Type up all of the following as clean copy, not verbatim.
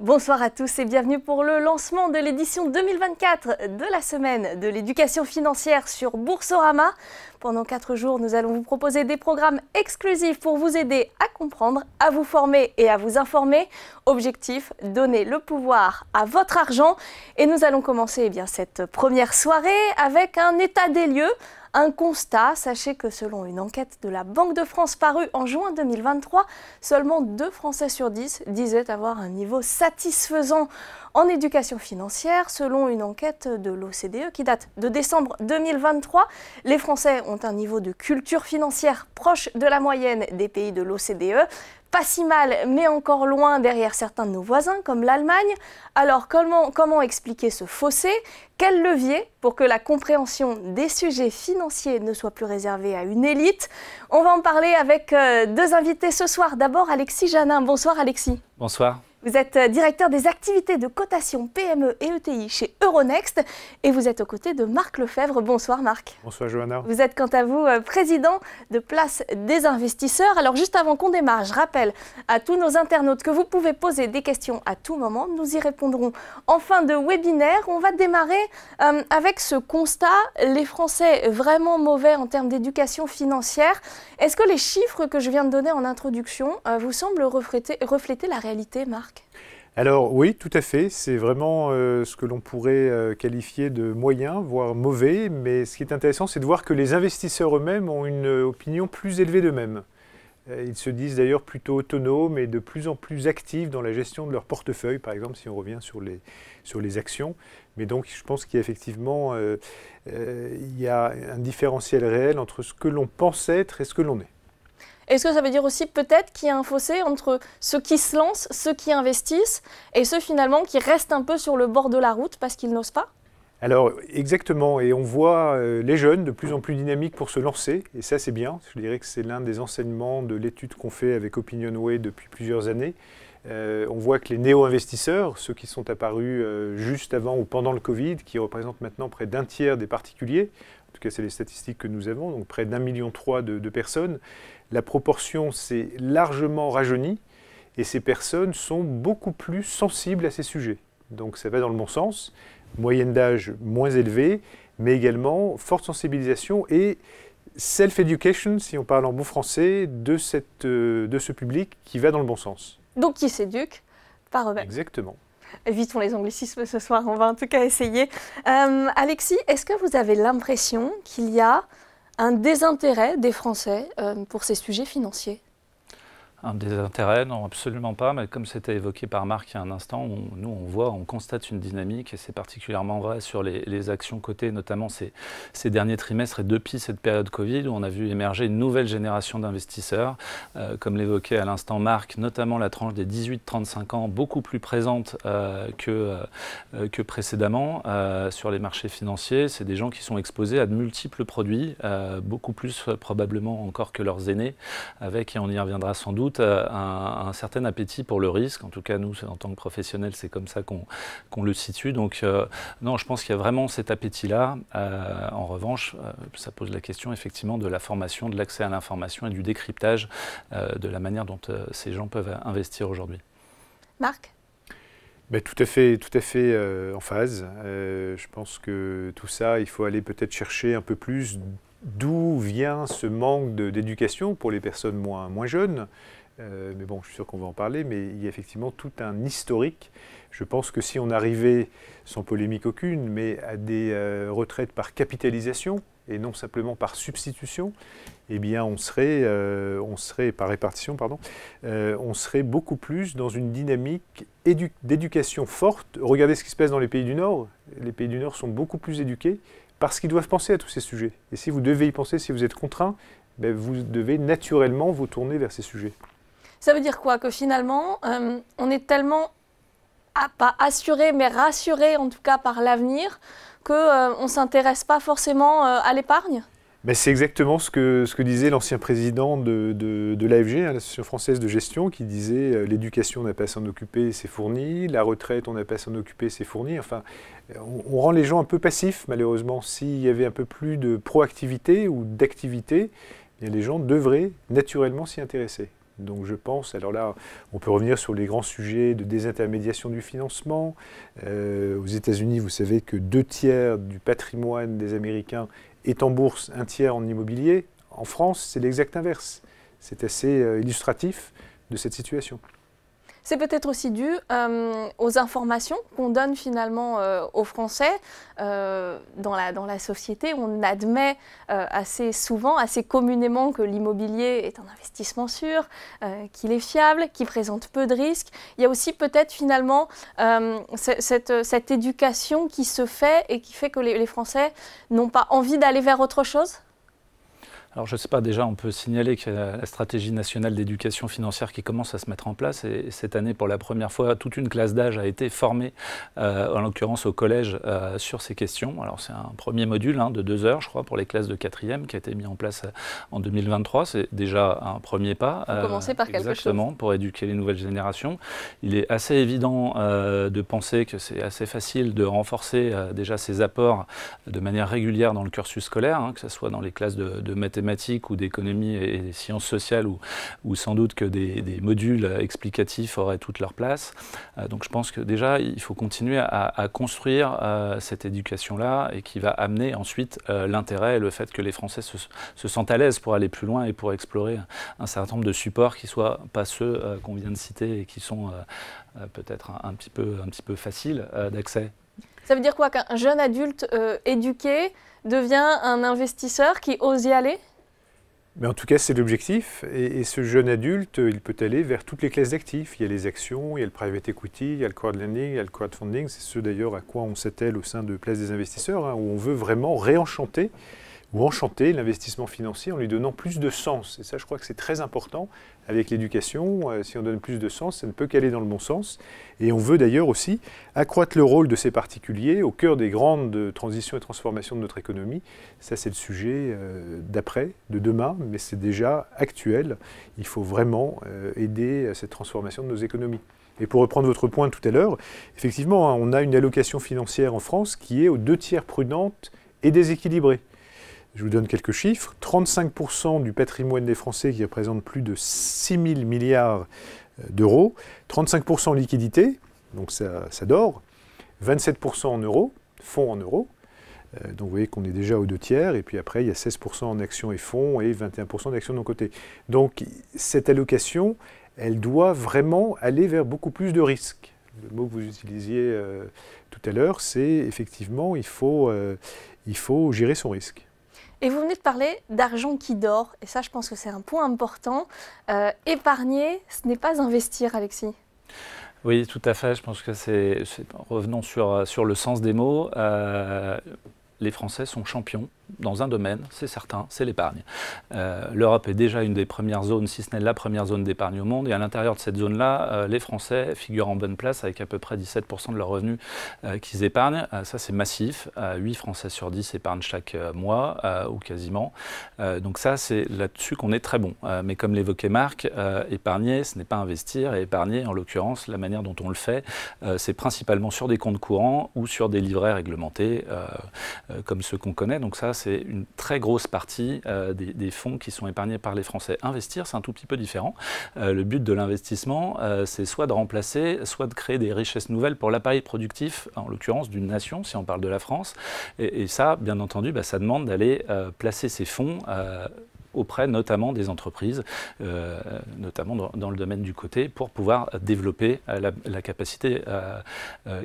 Bonsoir à tous et bienvenue pour le lancement de l'édition 2024 de la semaine de l'éducation financière sur Boursorama. Pendant 4 jours, nous allons vous proposer des programmes exclusifs pour vous aider à comprendre, à vous former et à vous informer. Objectif, donner le pouvoir à votre argent. Et nous allons commencer cette première soirée avec un état des lieux. Un constat, sachez que selon une enquête de la Banque de France parue en juin 2023, seulement 2 Français sur 10 disaient avoir un niveau satisfaisant en éducation financière. Selon une enquête de l'OCDE qui date de décembre 2023, les Français ont un niveau de culture financière proche de la moyenne des pays de l'OCDE. Pas si mal, mais encore loin derrière certains de nos voisins, comme l'Allemagne. Alors, comment expliquer ce fossé? Quel levier pour que la compréhension des sujets financiers ne soit plus réservée à une élite? On va en parler avec 2 invités ce soir. D'abord, Alexis Janin. Bonsoir, Alexis. Bonsoir. Vous êtes directeur des activités de cotation PME et ETI chez Euronext et vous êtes aux côtés de Marc Lefebvre. Bonsoir Marc. Bonsoir Johanna. Vous êtes quant à vous président de Place des investisseurs. Alors juste avant qu'on démarre, je rappelle à tous nos internautes que vous pouvez poser des questions à tout moment. Nous y répondrons en fin de webinaire. On va démarrer avec ce constat. Les Français vraiment mauvais en termes d'éducation financière. Est-ce que les chiffres que je viens de donner en introduction vous semblent refléter la réalité, Marc ? Alors oui, tout à fait. C'est vraiment ce que l'on pourrait qualifier de moyen, voire mauvais. Mais ce qui est intéressant, c'est de voir que les investisseurs eux-mêmes ont une opinion plus élevée d'eux-mêmes. Ils se disent d'ailleurs plutôt autonomes et de plus en plus actifs dans la gestion de leur portefeuille, par exemple, si on revient sur les actions. Mais donc, je pense qu'il y a effectivement il y a un différentiel réel entre ce que l'on pense être et ce que l'on est. Est-ce que ça veut dire aussi peut-être qu'il y a un fossé entre ceux qui se lancent, ceux qui investissent et ceux finalement qui restent un peu sur le bord de la route parce qu'ils n'osent pas ? Alors exactement, et on voit les jeunes de plus en plus dynamiques pour se lancer, et ça c'est bien. Je dirais que c'est l'un des enseignements de l'étude qu'on fait avec OpinionWay depuis plusieurs années. On voit que les néo-investisseurs, ceux qui sont apparus juste avant ou pendant le Covid, qui représentent maintenant près d'1 tiers des particuliers, en tout cas c'est les statistiques que nous avons, donc près d'1,3 million de personnes, la proportion s'est largement rajeunie et ces personnes sont beaucoup plus sensibles à ces sujets. Donc ça va dans le bon sens, moyenne d'âge moins élevée, mais également forte sensibilisation et self-education, si on parle en bon français, de ce public qui va dans le bon sens. Donc qui s'éduquent par eux-mêmes. Exactement. Évitons les anglicismes ce soir, on va en tout cas essayer. Alexis, est-ce que vous avez l'impression qu'il y a un désintérêt des Français pour ces sujets financiers? Un désintérêt, non, absolument pas. Mais comme c'était évoqué par Marc il y a un instant, on constate une dynamique et c'est particulièrement vrai sur les actions cotées, notamment ces derniers trimestres et depuis cette période Covid où on a vu émerger une nouvelle génération d'investisseurs. Comme l'évoquait à l'instant Marc, notamment la tranche des 18-35 ans, beaucoup plus présente que précédemment sur les marchés financiers. C'est des gens qui sont exposés à de multiples produits, beaucoup plus probablement encore que leurs aînés, avec, et on y reviendra sans doute, un certain appétit pour le risque. En tout cas, nous, en tant que professionnels, c'est comme ça qu'on le situe. Donc, non, je pense qu'il y a vraiment cet appétit-là. En revanche, ça pose la question, effectivement, de la formation, de l'accès à l'information et du décryptage de la manière dont ces gens peuvent investir aujourd'hui. Marc ? Tout à fait en phase. Je pense que tout ça, il faut aller peut-être chercher un peu plus d'où vient ce manque d'éducation pour les personnes moins jeunes. Mais bon, je suis sûr qu'on va en parler, mais il y a effectivement tout un historique. Je pense que si on arrivait, sans polémique aucune, mais à des retraites par capitalisation et non simplement par substitution, eh bien on serait par répartition, pardon, on serait beaucoup plus dans une dynamique d'éducation forte. Regardez ce qui se passe dans les pays du Nord. Les pays du Nord sont beaucoup plus éduqués parce qu'ils doivent penser à tous ces sujets. Et si vous devez y penser, si vous êtes contraint, vous devez naturellement vous tourner vers ces sujets. Ça veut dire quoi? Que finalement, on est tellement, pas assuré, mais rassuré en tout cas par l'avenir, qu'on ne s'intéresse pas forcément à l'épargne? C'est exactement ce que disait l'ancien président de l'AFG, l'Association française de gestion, qui disait l'éducation, on n'a pas à s'en occuper, c'est fourni, la retraite, on n'a pas à s'en occuper, c'est fourni. Enfin, on rend les gens un peu passifs, malheureusement. S'il y avait un peu plus de proactivité ou d'activité, les gens devraient naturellement s'y intéresser. Donc je pense, alors là, on peut revenir sur les grands sujets de désintermédiation du financement. Aux États-Unis, vous savez que 2/3 du patrimoine des Américains est en bourse, 1/3 en immobilier. En France, c'est l'exact inverse. C'est assez illustratif de cette situation. C'est peut-être aussi dû aux informations qu'on donne finalement aux Français. Dans la société, on admet assez souvent, assez communément que l'immobilier est un investissement sûr, qu'il est fiable, qu'il présente peu de risques. Il y a aussi peut-être finalement cette éducation qui se fait et qui fait que les Français n'ont pas envie d'aller vers autre chose. Alors je ne sais pas, déjà on peut signaler qu'il y a la stratégie nationale d'éducation financière qui commence à se mettre en place et cette année pour la première fois toute une classe d'âge a été formée, en l'occurrence au collège, sur ces questions. Alors c'est un premier module de 2 heures je crois pour les classes de 4e qui a été mis en place en 2023, c'est déjà un premier pas. Faut commencer par quelque chose. Exactement, pour éduquer les nouvelles générations. Il est assez évident de penser que c'est assez facile de renforcer déjà ces apports de manière régulière dans le cursus scolaire, que ce soit dans les classes de mathématiques ou d'économie et des sciences sociales où sans doute que des modules explicatifs auraient toute leur place. Donc je pense que déjà il faut continuer à construire cette éducation-là et qui va amener ensuite l'intérêt et le fait que les Français se sentent à l'aise pour aller plus loin et pour explorer un certain nombre de supports qui ne soient pas ceux qu'on vient de citer et qui sont peut-être un petit peu faciles d'accès. Ça veut dire quoi, qu'un jeune adulte éduqué devient un investisseur qui ose y aller ? Mais en tout cas, c'est l'objectif. Et ce jeune adulte, il peut aller vers toutes les classes d'actifs. Il y a les actions, il y a le private equity, il y a le crowdlending, il y a le crowdfunding. C'est ce d'ailleurs à quoi on s'attelle au sein de Place des investisseurs, où on veut vraiment réenchanter ou enchanter l'investissement financier en lui donnant plus de sens. Et ça, je crois que c'est très important avec l'éducation. Si on donne plus de sens, ça ne peut qu'aller dans le bon sens. Et on veut d'ailleurs aussi accroître le rôle de ces particuliers au cœur des grandes transitions et transformations de notre économie. Ça, c'est le sujet d'après, de demain, mais c'est déjà actuel. Il faut vraiment aider à cette transformation de nos économies. Et pour reprendre votre point tout à l'heure, effectivement, on a une allocation financière en France qui est aux 2/3 prudente et déséquilibrée. Je vous donne quelques chiffres. 35% du patrimoine des Français qui représente plus de 6 000 milliards d'euros. 35% en liquidité, donc ça dort. 27% en euros, fonds en euros. Donc vous voyez qu'on est déjà aux 2/3. Et puis après, il y a 16% en actions et fonds et 21% d'actions non cotées. Donc cette allocation, elle doit vraiment aller vers beaucoup plus de risques. Le mot que vous utilisiez tout à l'heure, c'est effectivement, il faut gérer son risque. Et vous venez de parler d'argent qui dort, et ça je pense que c'est un point important. Épargner, ce n'est pas investir, Alexis. Oui, tout à fait, je pense que revenons sur le sens des mots. Les Français sont champions dans un domaine, c'est certain, c'est l'épargne. L'Europe est déjà une des premières zones, si ce n'est la première zone d'épargne au monde, et à l'intérieur de cette zone-là, les Français figurent en bonne place avec à peu près 17% de leurs revenus qu'ils épargnent. Ça, c'est massif. 8 Français sur 10 épargnent chaque mois, ou quasiment. Donc ça, c'est là-dessus qu'on est très bon. Mais comme l'évoquait Marc, épargner, ce n'est pas investir, et épargner, en l'occurrence, la manière dont on le fait, c'est principalement sur des comptes courants ou sur des livrets réglementés, comme ceux qu'on connaît. Donc ça, c'est une très grosse partie des fonds qui sont épargnés par les Français. Investir, c'est un tout petit peu différent. Le but de l'investissement, c'est soit de remplacer, soit de créer des richesses nouvelles pour l'appareil productif, en l'occurrence d'une nation, si on parle de la France. Et ça, bien entendu, ça demande d'aller placer ces fonds auprès notamment des entreprises, notamment dans le domaine du coté, pour pouvoir développer la capacité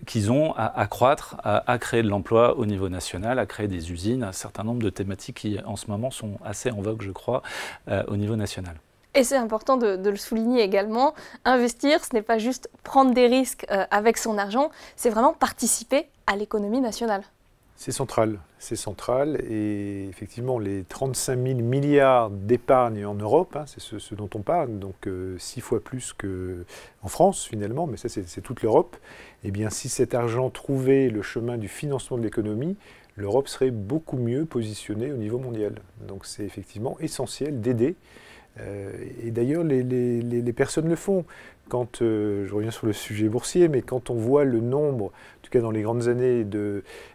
qu'ils ont à croître, à créer de l'emploi au niveau national, à créer des usines, un certain nombre de thématiques qui en ce moment sont assez en vogue, je crois, au niveau national. Et c'est important de le souligner également, investir, ce n'est pas juste prendre des risques avec son argent, c'est vraiment participer à l'économie nationale. C'est central et effectivement les 35 000 milliards d'épargne en Europe, c'est ce dont on parle, donc 6 fois plus qu'en France finalement, mais ça c'est toute l'Europe. Eh bien si cet argent trouvait le chemin du financement de l'économie, l'Europe serait beaucoup mieux positionnée au niveau mondial. Donc c'est effectivement essentiel d'aider Et d'ailleurs, les personnes le font. Quand, je reviens sur le sujet boursier, mais quand on voit le nombre, en tout cas dans les grandes années,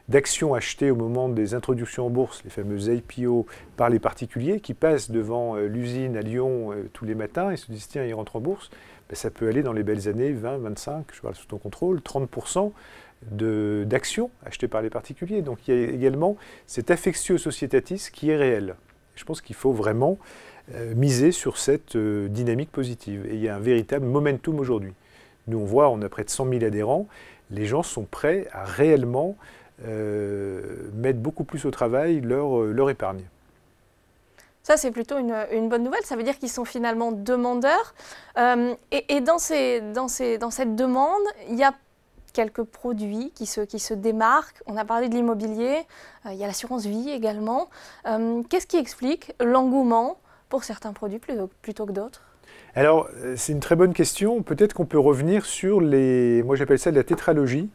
d'actions achetées au moment des introductions en bourse, les fameuses IPO, par les particuliers qui passent devant l'usine à Lyon tous les matins et se disent tiens, ils rentrent en bourse, ben, ça peut aller dans les belles années, 20, 25, je parle sous ton contrôle, 30% d'actions achetées par les particuliers. Donc il y a également cet affectio societatis qui est réel. Je pense qu'il faut vraiment miser sur cette dynamique positive. Et il y a un véritable momentum aujourd'hui. Nous, on voit, on a près de 100 000 adhérents. Les gens sont prêts à réellement mettre beaucoup plus au travail leur épargne. Ça, c'est plutôt une bonne nouvelle. Ça veut dire qu'ils sont finalement demandeurs. Et dans cette demande, il y a quelques produits qui se démarquent. On a parlé de l'immobilier, il y a l'assurance vie également. Qu'est-ce qui explique l'engouement pour certains produits plutôt que d'autres? Alors, c'est une très bonne question. Peut-être qu'on peut revenir sur moi j'appelle ça de la tétralogie,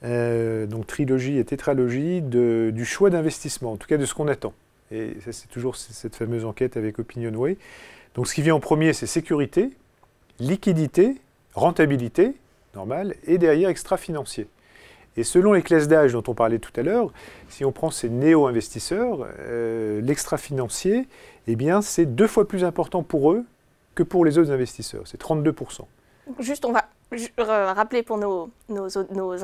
donc trilogie et tétralogie du choix d'investissement, en tout cas de ce qu'on attend. Et ça, c'est toujours cette fameuse enquête avec Opinionway. Donc, ce qui vient en premier, c'est sécurité, liquidité, rentabilité, normal, et derrière extra-financier. Et selon les classes d'âge dont on parlait tout à l'heure, si on prend ces néo-investisseurs, l'extra-financier, eh bien, c'est 2 fois plus important pour eux que pour les autres investisseurs. C'est 32%. Juste, on va rappeler pour nos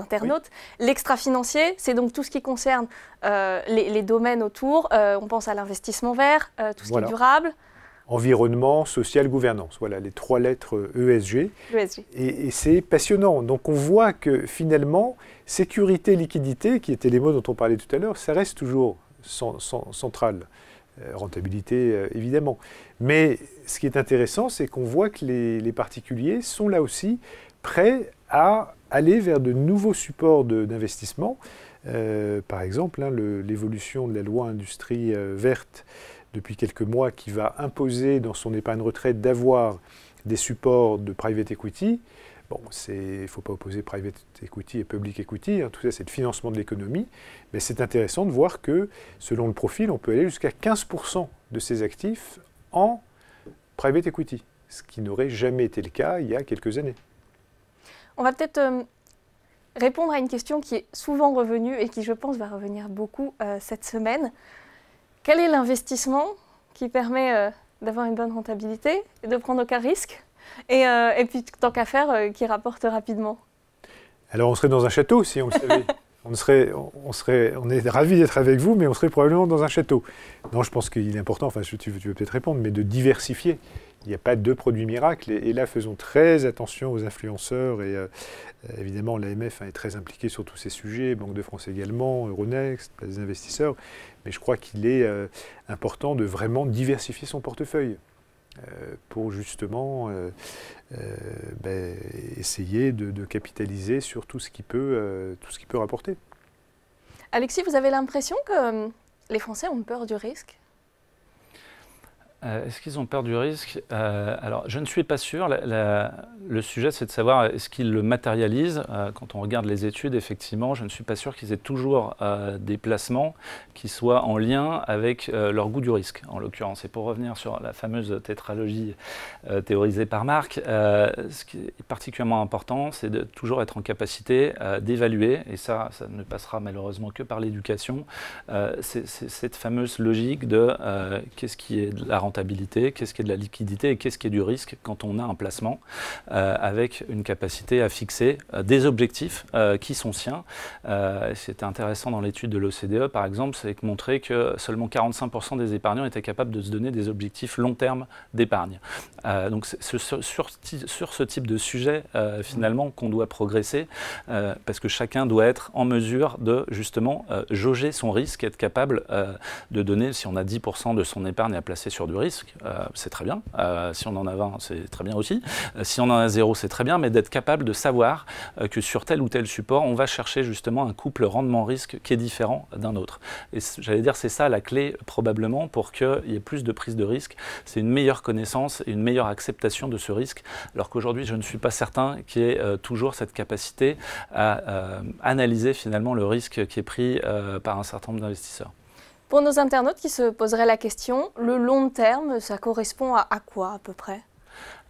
internautes, oui. L'extra-financier, c'est donc tout ce qui concerne les domaines autour. On pense à l'investissement vert, tout ce qui est durable. Environnement, social, gouvernance. Voilà, les 3 lettres ESG. Et c'est passionnant. Donc on voit que finalement, sécurité, liquidité, qui étaient les mots dont on parlait tout à l'heure, ça reste toujours central. Rentabilité, évidemment. Mais ce qui est intéressant, c'est qu'on voit que les particuliers sont là aussi prêts à aller vers de nouveaux supports d'investissement. Par exemple, l'évolution de la loi industrie verte depuis quelques mois qui va imposer dans son épargne retraite d'avoir des supports de private equity. Bon, il ne faut pas opposer private equity et public equity, tout ça c'est le financement de l'économie, mais c'est intéressant de voir que selon le profil, on peut aller jusqu'à 15% de ses actifs en private equity, ce qui n'aurait jamais été le cas il y a quelques années. On va peut-être répondre à une question qui est souvent revenue et qui je pense va revenir beaucoup cette semaine. Quel est l'investissement qui permet d'avoir une bonne rentabilité et de prendre aucun risque et puis, tant qu'à faire, qui rapporte rapidement? Alors, on serait dans un château, si on le savait. On est ravis d'être avec vous, mais on serait probablement dans un château. Non, je pense qu'il est important, enfin, tu veux peut-être répondre, mais de diversifier. Il n'y a pas de produits miracles. Et là, faisons très attention aux influenceurs. Et évidemment, l'AMF est très impliquée sur tous ces sujets, Banque de France également, Euronext, des investisseurs. Mais je crois qu'il est important de vraiment diversifier son portefeuille. Pour justement essayer de capitaliser sur tout ce qui peut rapporter. Alexis, vous avez l'impression que les Français ont peur du risque ? Est-ce qu'ils ont peur du risque? Alors, je ne suis pas sûr. Le sujet, c'est de savoir est-ce qu'ils le matérialisent. Quand on regarde les études, effectivement, je ne suis pas sûr qu'ils aient toujours des placements qui soient en lien avec leur goût du risque, en l'occurrence. Et pour revenir sur la fameuse tétralogie théorisée par Marc, ce qui est particulièrement important, c'est de toujours être en capacité d'évaluer, et ça ne passera malheureusement que par l'éducation, c'est cette fameuse logique de qu'est-ce qui est de la rentabilité, qu'est-ce qui est de la liquidité et qu'est-ce qui est du risque quand on a un placement avec une capacité à fixer des objectifs qui sont siens. C'était intéressant dans l'étude de l'OCDE, par exemple, c'est montrer que seulement 45% des épargnants étaient capables de se donner des objectifs long terme d'épargne. Donc c'est sur ce type de sujet, finalement, qu'on doit progresser, parce que chacun doit être en mesure de, justement, jauger son risque, être capable de donner, si on a 10% de son épargne à placer sur du risque, c'est très bien. Si on en a 20, c'est très bien aussi. Si on en a 0, c'est très bien, mais d'être capable de savoir que sur tel ou tel support, on va chercher justement un couple rendement-risque qui est différent d'un autre. Et j'allais dire, c'est ça la clé probablement pour qu'il y ait plus de prise de risque. C'est une meilleure connaissance et une meilleure acceptation de ce risque, alors qu'aujourd'hui, je ne suis pas certain qu'il y ait toujours cette capacité à analyser finalement le risque qui est pris par un certain nombre d'investisseurs. Pour nos internautes qui se poseraient la question, le long terme, ça correspond à quoi à peu près ?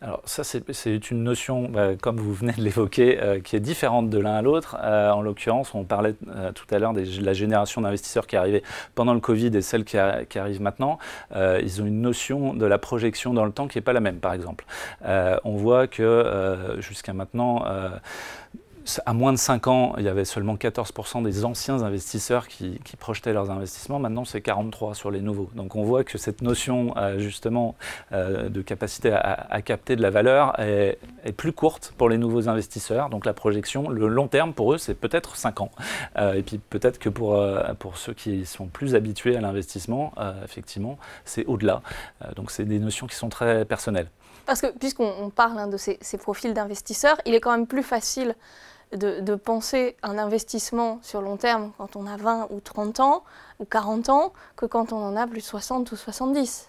Alors ça, c'est une notion, comme vous venez de l'évoquer, qui est différente de l'un à l'autre. En l'occurrence, on parlait tout à l'heure de la génération d'investisseurs qui arrivait pendant le Covid et celle qui arrive maintenant. Ils ont une notion de la projection dans le temps qui n'est pas la même, par exemple. On voit que jusqu'à maintenant, à moins de 5 ans, il y avait seulement 14% des anciens investisseurs qui projetaient leurs investissements. Maintenant, c'est 43% sur les nouveaux. Donc on voit que cette notion justement de capacité à capter de la valeur est plus courte pour les nouveaux investisseurs. Donc la projection, le long terme pour eux, c'est peut-être 5 ans. Et puis peut-être que pour ceux qui sont plus habitués à l'investissement, effectivement, c'est au-delà. Donc c'est des notions qui sont très personnelles. Parce que puisqu'on parle de ces profils d'investisseurs, il est quand même plus facile de penser un investissement sur long terme quand on a 20 ou 30 ans ou 40 ans que quand on en a plus de 60 ou 70.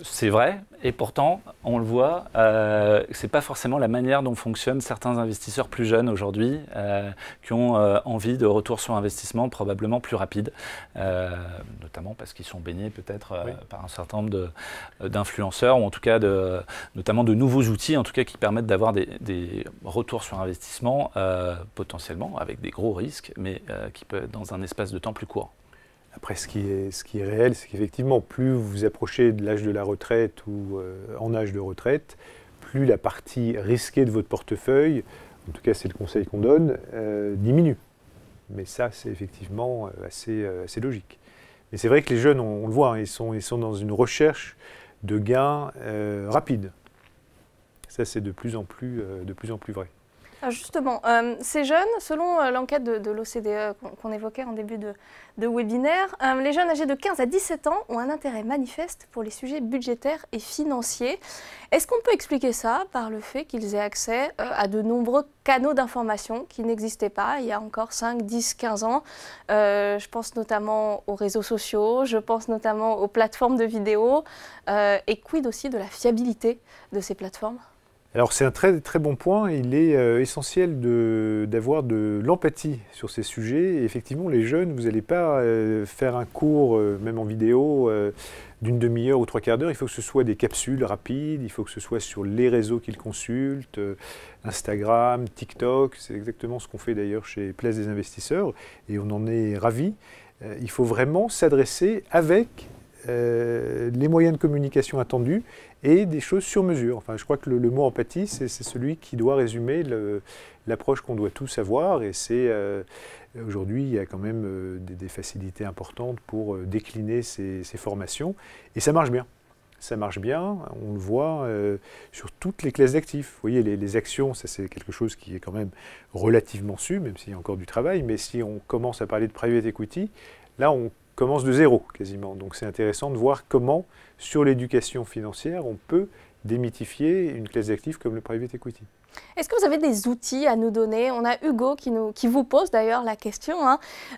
C'est vrai, et pourtant, on le voit, c'est pas forcément la manière dont fonctionnent certains investisseurs plus jeunes aujourd'hui, qui ont envie de retour sur investissement probablement plus rapide, notamment parce qu'ils sont baignés peut-être par un certain nombre d'influenceurs, ou en tout cas notamment de nouveaux outils, en tout cas qui permettent d'avoir des retours sur investissement potentiellement avec des gros risques, mais qui peuvent être dans un espace de temps plus court. Après, ce qui est réel, c'est qu'effectivement, plus vous vous approchez de l'âge de la retraite ou en âge de retraite, plus la partie risquée de votre portefeuille, en tout cas c'est le conseil qu'on donne, diminue. Mais ça, c'est effectivement assez logique. Mais c'est vrai que les jeunes, on le voit, hein, ils sont dans une recherche de gains rapides. Ça, c'est de plus en plus vrai. Alors justement, ces jeunes, selon l'enquête de l'OCDE qu'on évoquait en début de webinaire, les jeunes âgés de 15 à 17 ans ont un intérêt manifeste pour les sujets budgétaires et financiers. Est-ce qu'on peut expliquer ça par le fait qu'ils aient accès à de nombreux canaux d'information qui n'existaient pas il y a encore 5, 10, 15 ans? Je pense notamment aux réseaux sociaux, je pense notamment aux plateformes de vidéos, et quid aussi de la fiabilité de ces plateformes? Alors c'est un très, très bon point, il est essentiel d'avoir de l'empathie sur ces sujets. Et effectivement, les jeunes, vous n'allez pas faire un cours, même en vidéo, d'une demi-heure ou 3/4 d'heure. Il faut que ce soit des capsules rapides, il faut que ce soit sur les réseaux qu'ils consultent, Instagram, TikTok, c'est exactement ce qu'on fait d'ailleurs chez Place des investisseurs, et on en est ravis. Il faut vraiment s'adresser avec les moyens de communication attendus et des choses sur mesure. Enfin, je crois que le mot empathie, c'est celui qui doit résumer l'approche qu'on doit tous avoir. Et aujourd'hui, il y a quand même des facilités importantes pour décliner ces formations. Et ça marche bien. Ça marche bien, on le voit sur toutes les classes d'actifs. Vous voyez, les actions, ça c'est quelque chose qui est quand même relativement su, même s'il y a encore du travail. Mais si on commence à parler de private equity, là on commence de zéro quasiment. Donc c'est intéressant de voir comment, sur l'éducation financière, on peut démythifier une classe d'actifs comme le private equity. Est-ce que vous avez des outils à nous donner? On a Hugo qui vous pose d'ailleurs la question.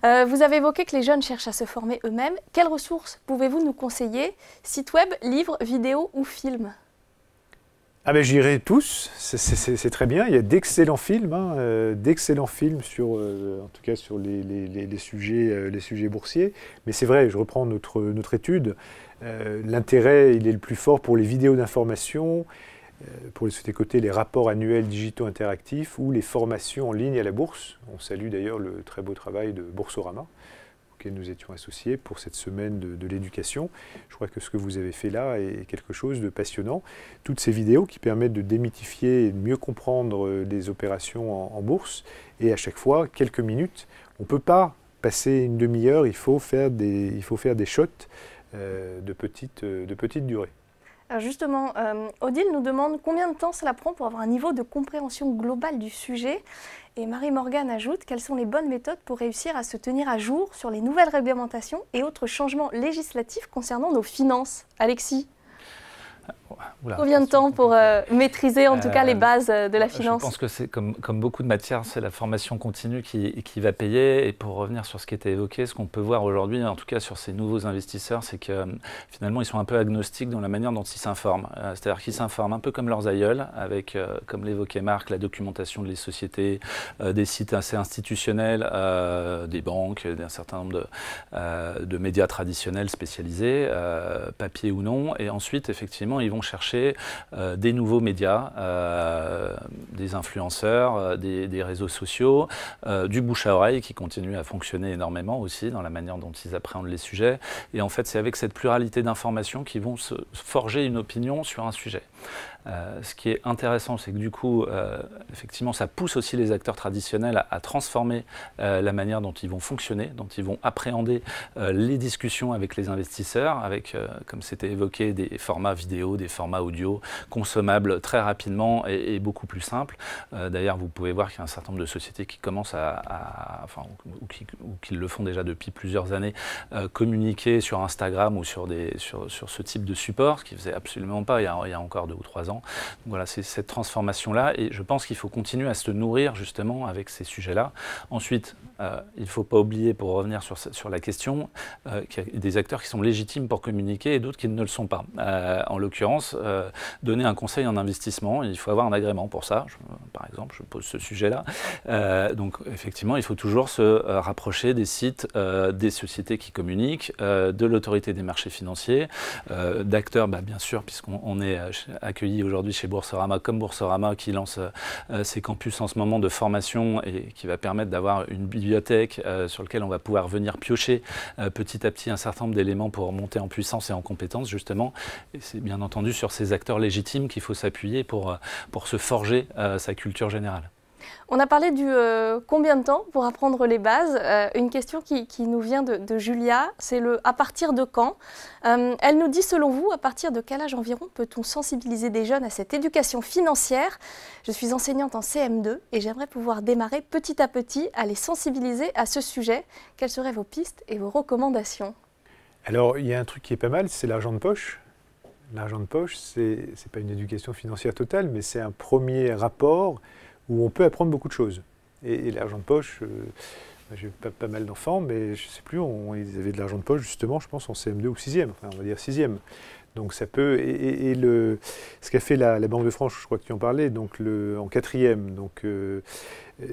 Vous avez évoqué que les jeunes cherchent à se former eux-mêmes. Quelles ressources pouvez-vous nous conseiller? Site web, livres, vidéos ou films? Ah ben j'irai tous, c'est très bien. Il y a d'excellents films, sur, en tout cas sur les sujets boursiers. Mais c'est vrai, je reprends notre étude. L'intérêt, il est le plus fort pour les vidéos d'information, pour les côtés les rapports annuels digitaux interactifs ou les formations en ligne à la bourse. On salue d'ailleurs le très beau travail de Boursorama, auquel nous étions associés pour cette semaine de l'éducation. Je crois que ce que vous avez fait là est quelque chose de passionnant. Toutes ces vidéos qui permettent de démythifier et de mieux comprendre les opérations en bourse, et à chaque fois, quelques minutes. On ne peut pas passer une demi-heure, il faut faire des shots de petite durée. Alors justement, Odile nous demande combien de temps cela prend pour avoir un niveau de compréhension globale du sujet. Et Marie-Morgane ajoute quelles sont les bonnes méthodes pour réussir à se tenir à jour sur les nouvelles réglementations et autres changements législatifs concernant nos finances. Alexis? Oula, Combien de temps pour maîtriser en tout cas les bases de la finance? Je pense que c'est comme beaucoup de matières, c'est la formation continue qui va payer. Et pour revenir sur ce qui était évoqué, ce qu'on peut voir aujourd'hui, en tout cas sur ces nouveaux investisseurs, c'est que finalement ils sont un peu agnostiques dans la manière dont ils s'informent. C'est-à-dire qu'ils s'informent un peu comme leurs aïeuls, avec, comme l'évoquait Marc, la documentation des sociétés, des sites assez institutionnels, des banques, d'un certain nombre de médias traditionnels spécialisés, papier ou non. Et ensuite, effectivement, ils vont chercher des nouveaux médias, des influenceurs, des réseaux sociaux, du bouche à oreille qui continue à fonctionner énormément aussi dans la manière dont ils appréhendent les sujets. Et en fait, c'est avec cette pluralité d'informations qu'ils vont se forger une opinion sur un sujet. Ce qui est intéressant, c'est que du coup, effectivement, ça pousse aussi les acteurs traditionnels à transformer la manière dont ils vont fonctionner, dont ils vont appréhender les discussions avec les investisseurs, avec, comme c'était évoqué, des formats vidéo, des formats audio consommables très rapidement et beaucoup plus simples. D'ailleurs, vous pouvez voir qu'il y a un certain nombre de sociétés qui commencent ou qui le font déjà depuis plusieurs années, communiquer sur Instagram ou sur ce type de support, ce qu'ils ne faisaient absolument pas il y a encore 2 ou 3 ans. Donc voilà, c'est cette transformation-là et je pense qu'il faut continuer à se nourrir justement avec ces sujets-là. Ensuite, il ne faut pas oublier, pour revenir sur la question, qu'il y a des acteurs qui sont légitimes pour communiquer et d'autres qui ne le sont pas. En l'occurrence, donner un conseil en investissement, il faut avoir un agrément pour ça. Par exemple, je pose ce sujet-là. Donc effectivement, il faut toujours se rapprocher des sites, des sociétés qui communiquent, de l'autorité des marchés financiers, d'acteurs, bien sûr, puisqu'on est accueilli aujourd'hui chez Boursorama, comme Boursorama qui lance ses campus en ce moment de formation et qui va permettre d'avoir une bibliothèque sur laquelle on va pouvoir venir piocher petit à petit un certain nombre d'éléments pour monter en puissance et en compétence justement. Et c'est bien entendu sur ces acteurs légitimes qu'il faut s'appuyer pour se forger sa culture générale. On a parlé du combien de temps pour apprendre les bases. Une question qui nous vient de Julia, c'est le à partir de quand. Elle nous dit, selon vous, à partir de quel âge environ peut-on sensibiliser des jeunes à cette éducation financière? Je suis enseignante en CM2 et j'aimerais pouvoir démarrer petit à petit à les sensibiliser à ce sujet. Quelles seraient vos pistes et vos recommandations? Alors, il y a un truc qui est pas mal, c'est l'argent de poche. L'argent de poche, c'est pas une éducation financière totale, mais c'est un premier rapport où on peut apprendre beaucoup de choses. Et l'argent de poche, j'ai pas mal d'enfants, mais je ne sais plus, ils avaient de l'argent de poche justement, je pense, en CM2 ou 6e, enfin on va dire 6e. Donc ça peut, ce qu'a fait la Banque de France, je crois que tu en parlais, donc en 4e, donc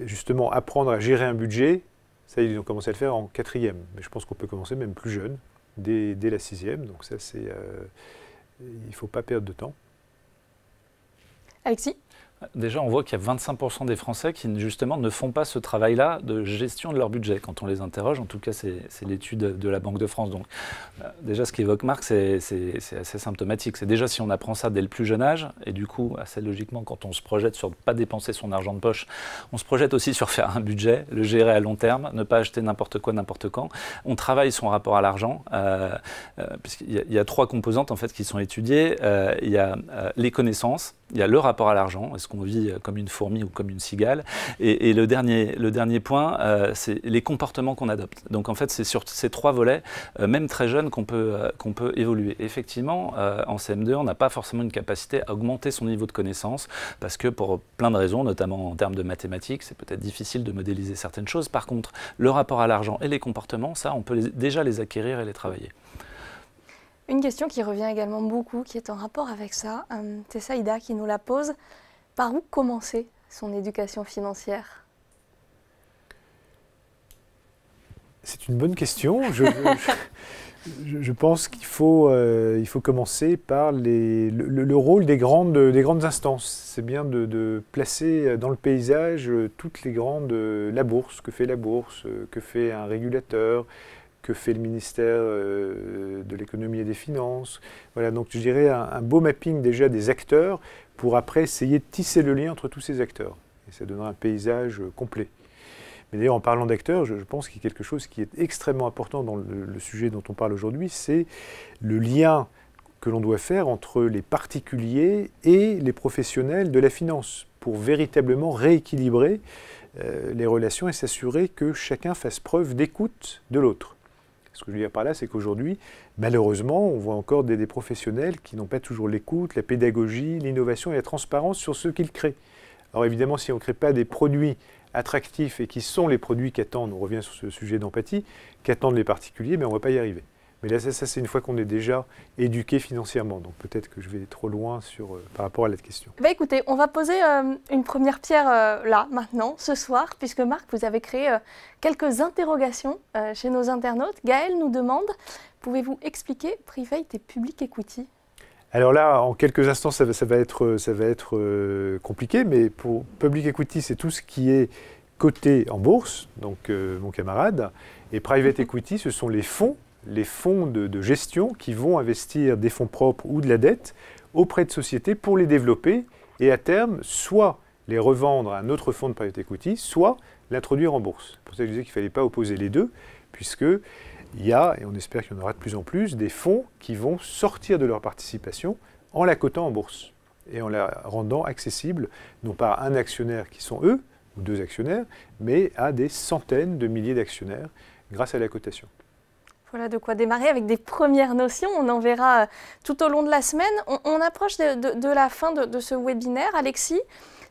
justement apprendre à gérer un budget, ça ils ont commencé à le faire en 4e, mais je pense qu'on peut commencer même plus jeune, dès la 6e, donc ça c'est, il ne faut pas perdre de temps. Alexis? Déjà, on voit qu'il y a 25% des Français qui, justement, ne font pas ce travail-là de gestion de leur budget. Quand on les interroge, en tout cas, c'est l'étude de la Banque de France. Donc, déjà, ce qu'évoque Marc, c'est assez symptomatique. C'est déjà si on apprend ça dès le plus jeune âge, et du coup, assez logiquement, quand on se projette sur ne pas dépenser son argent de poche, on se projette aussi sur faire un budget, le gérer à long terme, ne pas acheter n'importe quoi, n'importe quand. On travaille son rapport à l'argent, puisqu'il y a 3 composantes, en fait, qui sont étudiées. Il y a les connaissances, il y a le rapport à l'argent, est-ce qu'on vit comme une fourmi ou comme une cigale, et le dernier point, c'est les comportements qu'on adopte. Donc en fait, c'est sur ces 3 volets, même très jeunes, qu'on peut évoluer. Effectivement, en CM2, on n'a pas forcément une capacité à augmenter son niveau de connaissance, parce que pour plein de raisons, notamment en termes de mathématiques, c'est peut-être difficile de modéliser certaines choses. Par contre, le rapport à l'argent et les comportements, ça, on peut déjà les acquérir et les travailler. Une question qui revient également beaucoup, qui est en rapport avec ça, c'est Saïda qui nous la pose. Par où commencer son éducation financière? C'est une bonne question. Je pense qu'il faut commencer par le rôle des grandes instances. C'est bien de placer dans le paysage toutes les grandes... la bourse, que fait la bourse, que fait un régulateur, que fait le ministère de l'économie et des finances. Voilà, donc je dirais un beau mapping déjà des acteurs pour après essayer de tisser le lien entre tous ces acteurs. Et ça donnera un paysage complet. Mais d'ailleurs, en parlant d'acteurs, je pense qu'il y a quelque chose qui est extrêmement important dans le sujet dont on parle aujourd'hui, c'est le lien que l'on doit faire entre les particuliers et les professionnels de la finance pour véritablement rééquilibrer les relations et s'assurer que chacun fasse preuve d'écoute de l'autre. Ce que je veux dire par là, c'est qu'aujourd'hui, malheureusement, on voit encore des professionnels qui n'ont pas toujours l'écoute, la pédagogie, l'innovation et la transparence sur ce qu'ils créent. Alors évidemment, si on ne crée pas des produits attractifs et qui sont les produits qu'attendent, on revient sur ce sujet d'empathie, qu'attendent les particuliers, mais on ne va pas y arriver. Mais là, ça c'est une fois qu'on est déjà éduqué financièrement. Donc peut-être que je vais trop loin par rapport à la question. Écoutez, on va poser une première pierre là, maintenant, ce soir, puisque Marc, vous avez créé quelques interrogations chez nos internautes. Gaël nous demande, pouvez-vous expliquer Private et Public Equity ? Alors là, en quelques instants, ça va être compliqué, mais pour Public Equity, c'est tout ce qui est coté en bourse, donc mon camarade, et Private Equity, ce sont les fonds de gestion qui vont investir des fonds propres ou de la dette auprès de sociétés pour les développer et à terme, soit les revendre à un autre fonds de Private Equity, soit l'introduire en bourse. C'est pour ça que je disais qu'il ne fallait pas opposer les deux, puisqu'il y a, et on espère qu'il y en aura de plus en plus, des fonds qui vont sortir de leur participation en la cotant en bourse et en la rendant accessible, non pas à un actionnaire qui sont eux, ou 2 actionnaires, mais à des centaines de milliers d'actionnaires grâce à la cotation. Voilà de quoi démarrer avec des premières notions. On en verra tout au long de la semaine. On approche de la fin de ce webinaire. Alexis,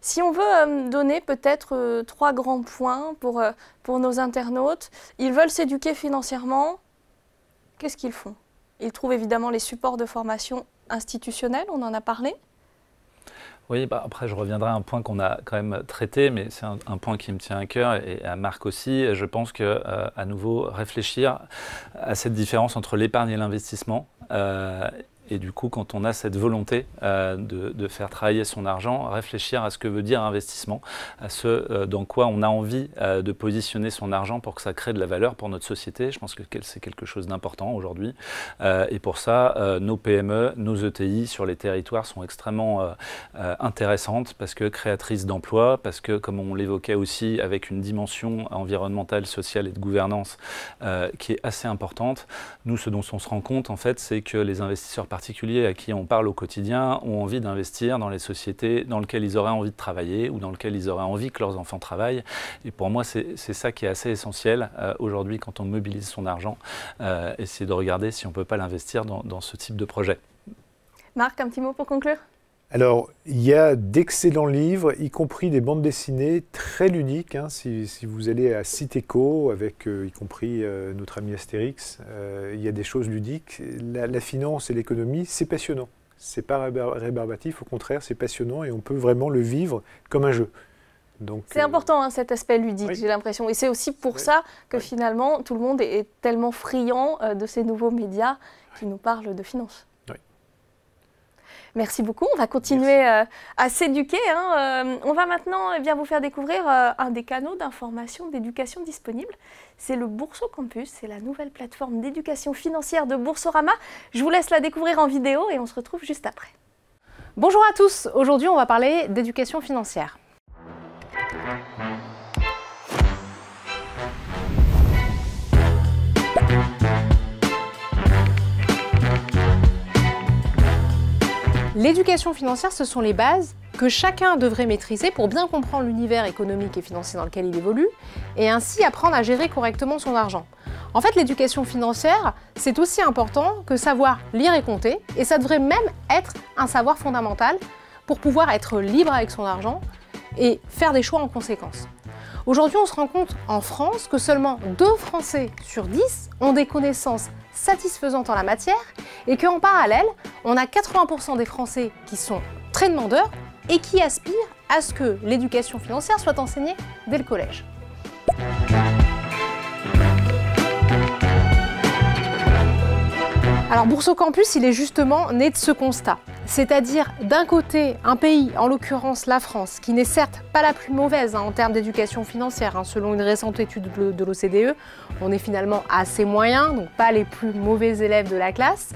si on veut donner peut-être 3 grands points pour nos internautes, ils veulent s'éduquer financièrement, qu'est-ce qu'ils font? Ils trouvent évidemment les supports de formation institutionnels, on en a parlé. Oui, après je reviendrai à un point qu'on a quand même traité, mais c'est un point qui me tient à cœur et à Marc aussi. Je pense qu'à nouveau, réfléchir à cette différence entre l'épargne et l'investissement. Et du coup, quand on a cette volonté de faire travailler son argent, réfléchir à ce que veut dire investissement, à ce dans quoi on a envie de positionner son argent pour que ça crée de la valeur pour notre société. Je pense que c'est quelque chose d'important aujourd'hui. Et pour ça, nos PME, nos ETI sur les territoires sont extrêmement intéressantes parce que créatrices d'emplois, parce que, comme on l'évoquait aussi, avec une dimension environnementale, sociale et de gouvernance qui est assez importante. Nous, ce dont on se rend compte, en fait, c'est que les investisseurs particuliers à qui on parle au quotidien ont envie d'investir dans les sociétés dans lesquelles ils auraient envie de travailler ou dans lesquelles ils auraient envie que leurs enfants travaillent. Et pour moi, c'est ça qui est assez essentiel aujourd'hui quand on mobilise son argent, et c'est de regarder si on ne peut pas l'investir dans ce type de projet. Marc, un petit mot pour conclure ? Alors, il y a d'excellents livres, y compris des bandes dessinées très ludiques. Si vous allez à Citéco, avec y compris notre ami Astérix, il y a des choses ludiques. La finance et l'économie, c'est passionnant. C'est pas rébarbatif, au contraire, c'est passionnant et on peut vraiment le vivre comme un jeu. C'est important cet aspect ludique, oui. J'ai l'impression. Et c'est aussi pour ça que finalement, tout le monde est tellement friand de ces nouveaux médias qui nous parlent de finance. Merci beaucoup. On va continuer à s'éduquer. On va maintenant vous faire découvrir un des canaux d'information, d'éducation disponibles. C'est le Bourso Campus. C'est la nouvelle plateforme d'éducation financière de Boursorama. Je vous laisse la découvrir en vidéo et on se retrouve juste après. Bonjour à tous. Aujourd'hui, on va parler d'éducation financière. L'éducation financière, ce sont les bases que chacun devrait maîtriser pour bien comprendre l'univers économique et financier dans lequel il évolue et ainsi apprendre à gérer correctement son argent. En fait, l'éducation financière, c'est aussi important que savoir lire et compter et ça devrait même être un savoir fondamental pour pouvoir être libre avec son argent et faire des choix en conséquence. Aujourd'hui, on se rend compte en France que seulement 2 Français sur 10 ont des connaissances satisfaisantes en la matière et qu'en parallèle, on a 80% des Français qui sont très demandeurs et qui aspirent à ce que l'éducation financière soit enseignée dès le collège. Alors Bourso Campus, il est justement né de ce constat. C'est-à-dire d'un côté un pays, en l'occurrence la France, qui n'est certes pas la plus mauvaise en termes d'éducation financière. Selon une récente étude de l'OCDE, on est finalement assez moyen, donc pas les plus mauvais élèves de la classe.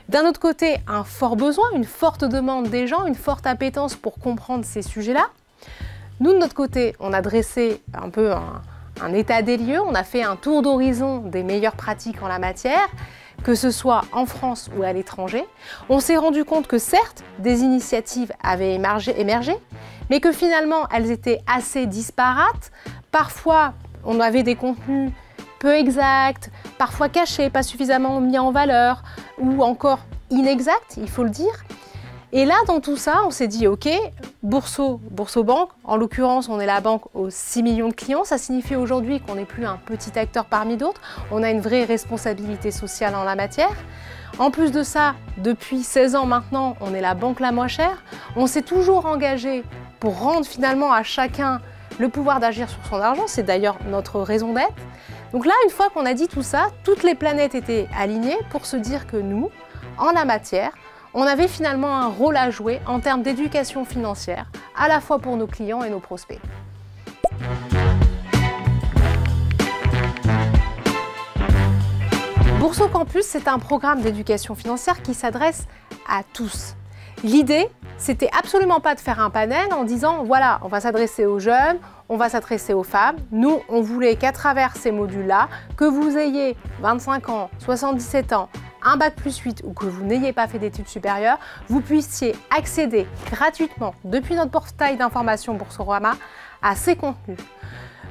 D'un autre côté, un fort besoin, une forte demande des gens, une forte appétence pour comprendre ces sujets-là. Nous, de notre côté, on a dressé un peu un état des lieux, on a fait un tour d'horizon des meilleures pratiques en la matière, que ce soit en France ou à l'étranger. On s'est rendu compte que certes, des initiatives avaient émergé, mais que finalement, elles étaient assez disparates. Parfois, on avait des contenus peu exacts, parfois cachés, pas suffisamment mis en valeur, ou encore inexacts, il faut le dire. Et là, dans tout ça, on s'est dit, ok, Bourso-Banque, en l'occurrence, on est la banque aux 6 millions de clients. Ça signifie aujourd'hui qu'on n'est plus un petit acteur parmi d'autres. On a une vraie responsabilité sociale en la matière. En plus de ça, depuis 16 ans maintenant, on est la banque la moins chère. On s'est toujours engagé pour rendre finalement à chacun le pouvoir d'agir sur son argent. C'est d'ailleurs notre raison d'être. Donc là, une fois qu'on a dit tout ça, toutes les planètes étaient alignées pour se dire que nous, en la matière, on avait finalement un rôle à jouer en termes d'éducation financière, à la fois pour nos clients et nos prospects. Bourso Campus, c'est un programme d'éducation financière qui s'adresse à tous. L'idée, c'était absolument pas de faire un panel en disant voilà, on va s'adresser aux jeunes, on va s'adresser aux femmes. Nous, on voulait qu'à travers ces modules-là, que vous ayez 25 ans, 77 ans, un bac+8 ou que vous n'ayez pas fait d'études supérieures, vous puissiez accéder gratuitement depuis notre portail d'information Boursorama à ces contenus.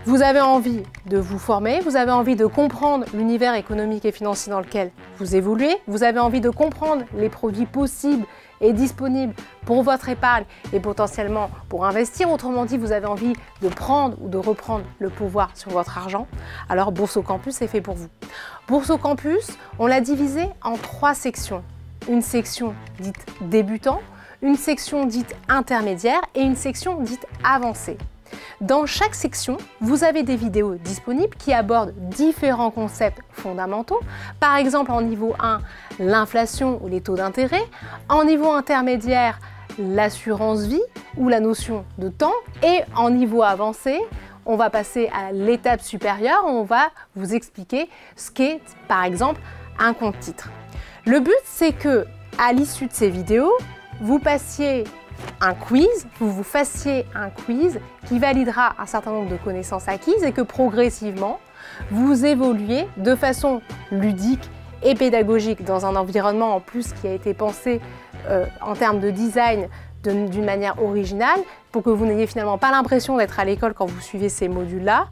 Vous avez envie de vous former, vous avez envie de comprendre l'univers économique et financier dans lequel vous évoluez, vous avez envie de comprendre les produits possibles et disponibles pour votre épargne et potentiellement pour investir. Autrement dit, vous avez envie de prendre ou de reprendre le pouvoir sur votre argent. Alors Bourso Campus est fait pour vous. Bourso Campus, on l'a divisé en 3 sections. Une section dite débutant, une section dite intermédiaire et une section dite avancée. Dans chaque section, vous avez des vidéos disponibles qui abordent différents concepts fondamentaux. Par exemple, en niveau 1, l'inflation ou les taux d'intérêt. En niveau intermédiaire, l'assurance vie ou la notion de temps. Et en niveau avancé, on va passer à l'étape supérieure où on va vous expliquer ce qu'est, par exemple, un compte titre. Le but, c'est que, à l'issue de ces vidéos, vous fassiez un quiz qui validera un certain nombre de connaissances acquises et que progressivement, vous évoluiez de façon ludique et pédagogique dans un environnement en plus qui a été pensé en termes de design d'une manière originale pour que vous n'ayez finalement pas l'impression d'être à l'école quand vous suivez ces modules-là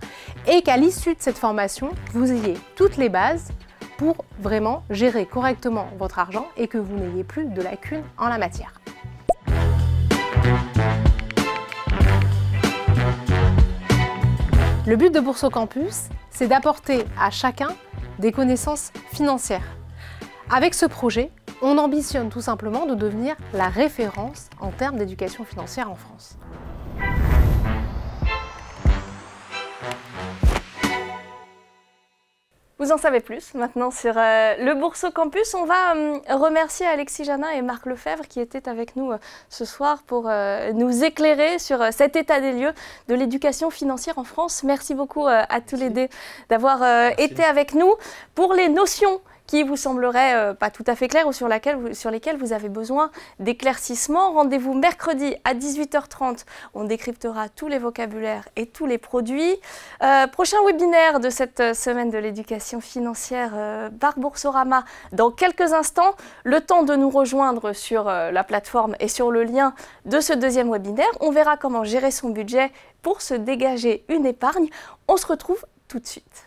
et qu'à l'issue de cette formation, vous ayez toutes les bases pour vraiment gérer correctement votre argent et que vous n'ayez plus de lacunes en la matière. Le but de Bourso Campus, c'est d'apporter à chacun des connaissances financières. Avec ce projet, on ambitionne tout simplement de devenir la référence en termes d'éducation financière en France. Vous en savez plus maintenant sur le Bourso Campus. On va remercier Alexis Janin et Marc Lefebvre qui étaient avec nous ce soir pour nous éclairer sur cet état des lieux de l'éducation financière en France. Merci beaucoup à tous les deux d'avoir été avec nous. Pour les notions qui vous sembleraient pas tout à fait claires ou sur lesquelles vous avez besoin d'éclaircissements, rendez-vous mercredi à 18h30. On décryptera tous les vocabulaires et tous les produits. Prochain webinaire de cette semaine de l'éducation financière par Boursorama dans quelques instants. Le temps de nous rejoindre sur la plateforme et sur le lien de ce deuxième webinaire. On verra comment gérer son budget pour se dégager une épargne. On se retrouve tout de suite.